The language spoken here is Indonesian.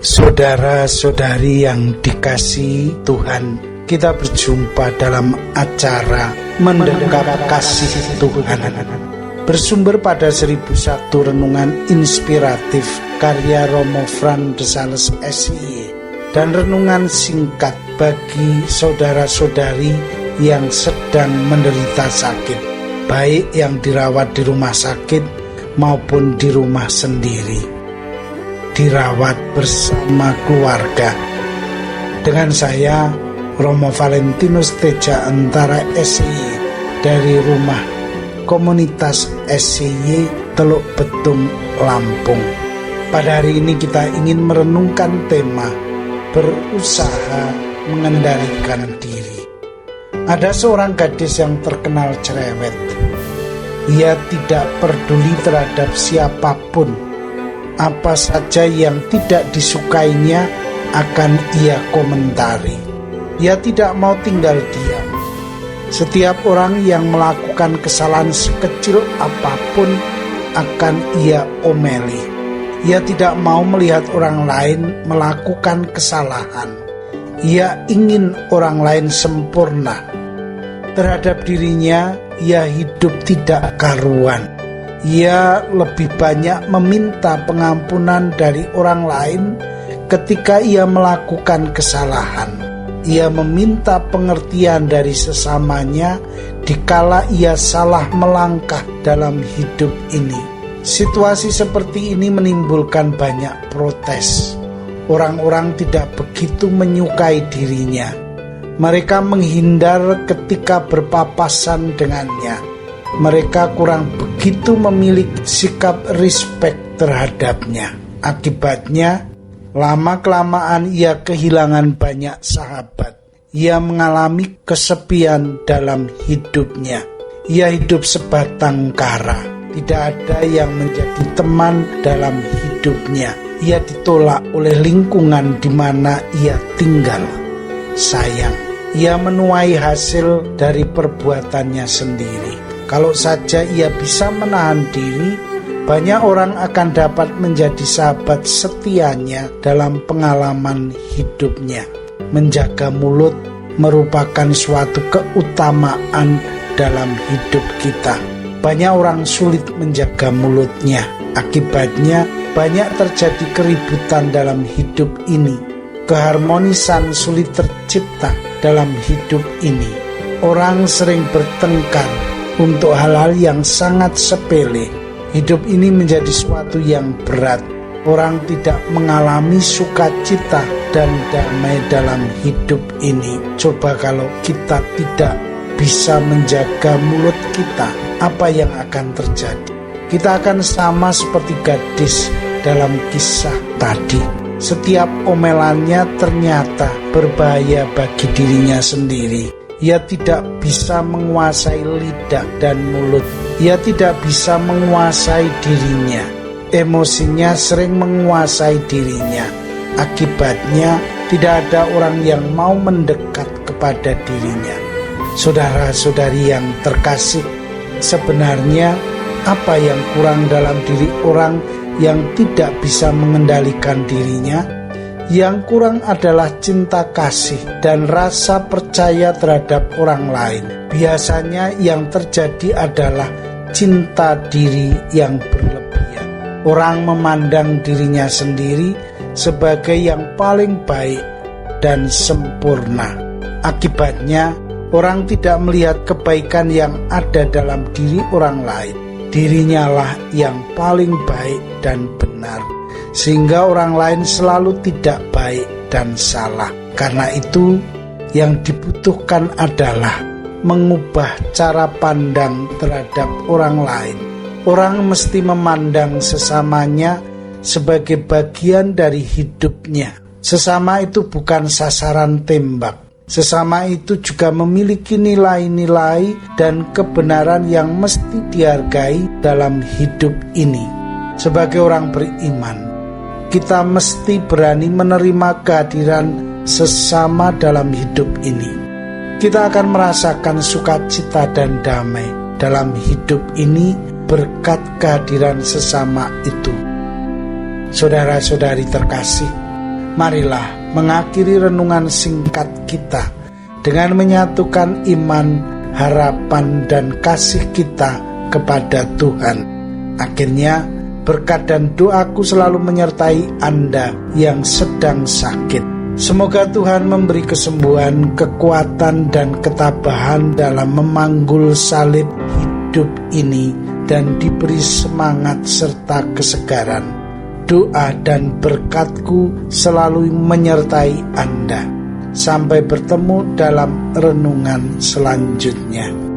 Saudara-saudari yang dikasihi Tuhan, kita berjumpa dalam acara Mendekap Kasih Tuhan, bersumber pada 1001 renungan inspiratif karya Romo Fran de Sales SIY, dan renungan singkat bagi saudara-saudari yang sedang menderita sakit, baik yang dirawat di rumah sakit maupun di rumah sendiri, dirawat bersama keluarga. Dengan saya, Romo Valentinus Teja Antara SIY, dari rumah komunitas SIY Teluk Betung, Lampung. Pada hari ini kita ingin merenungkan tema berusaha mengendalikan diri. Ada seorang gadis yang terkenal cerewet. Ia tidak peduli terhadap siapapun. Apa saja yang tidak disukainya akan ia komentari. Ia tidak mau tinggal diam. Setiap orang yang melakukan kesalahan sekecil apapun akan ia omeli. Ia tidak mau melihat orang lain melakukan kesalahan. Ia ingin orang lain sempurna. Terhadap dirinya, ia hidup tidak karuan. Ia lebih banyak meminta pengampunan dari orang lain ketika ia melakukan kesalahan. Ia meminta pengertian dari sesamanya dikala ia salah melangkah dalam hidup ini. Situasi seperti ini menimbulkan banyak protes. Orang-orang tidak begitu menyukai dirinya. Mereka menghindar ketika berpapasan dengannya. Mereka kurang begitu memiliki sikap respect terhadapnya. Akibatnya, lama-kelamaan ia kehilangan banyak sahabat. Ia mengalami kesepian dalam hidupnya. Ia hidup sebatang kara. Tidak ada yang menjadi teman dalam hidupnya. Ia ditolak oleh lingkungan di mana ia tinggal. Sayang, ia menuai hasil dari perbuatannya sendiri. Kalau saja ia bisa menahan diri, banyak orang akan dapat menjadi sahabat setianya dalam pengalaman hidupnya. Menjaga mulut merupakan suatu keutamaan dalam hidup kita. Banyak orang sulit menjaga mulutnya. Akibatnya banyak terjadi keributan dalam hidup ini. Keharmonisan sulit tercipta dalam hidup ini. Orang sering bertengkar untuk hal-hal yang sangat sepele. Hidup ini menjadi suatu yang berat. Orang tidak mengalami sukacita dan damai dalam hidup ini. Coba kalau kita tidak bisa menjaga mulut kita, apa yang akan terjadi? Kita akan sama seperti gadis dalam kisah tadi. Setiap omelannya ternyata berbahaya bagi dirinya sendiri. Ia tidak bisa menguasai lidah dan mulut. Ia tidak bisa menguasai dirinya. Emosinya sering menguasai dirinya. Akibatnya tidak ada orang yang mau mendekat kepada dirinya. Saudara-saudari yang terkasih, sebenarnya apa yang kurang dalam diri orang yang tidak bisa mengendalikan dirinya? Yang kurang adalah cinta kasih dan rasa percaya terhadap orang lain. Biasanya yang terjadi adalah cinta diri yang berlebihan. Orang memandang dirinya sendiri sebagai yang paling baik dan sempurna. Akibatnya, orang tidak melihat kebaikan yang ada dalam diri orang lain. Dirinya lah yang paling baik dan benar, sehingga orang lain selalu tidak baik dan salah. Karena itu, yang dibutuhkan adalah mengubah cara pandang terhadap orang lain. Orang mesti memandang sesamanya sebagai bagian dari hidupnya. Sesama itu bukan sasaran tembak. Sesama itu juga memiliki nilai-nilai dan kebenaran yang mesti dihargai dalam hidup ini. Sebagai orang beriman, kita mesti berani menerima kehadiran sesama dalam hidup ini. kita akan merasakan sukacita dan damai dalam hidup ini berkat kehadiran sesama itu. Saudara-saudari terkasih, marilah mengakhiri renungan singkat kita dengan menyatukan iman, harapan, dan kasih kita kepada Tuhan. Akhirnya, berkat dan doaku selalu menyertai Anda yang sedang sakit. Semoga Tuhan memberi kesembuhan, kekuatan, dan ketabahan dalam memanggul salib hidup ini dan diberi semangat serta kesegaran. Doa dan berkatku selalu menyertai Anda. Sampai bertemu dalam renungan selanjutnya.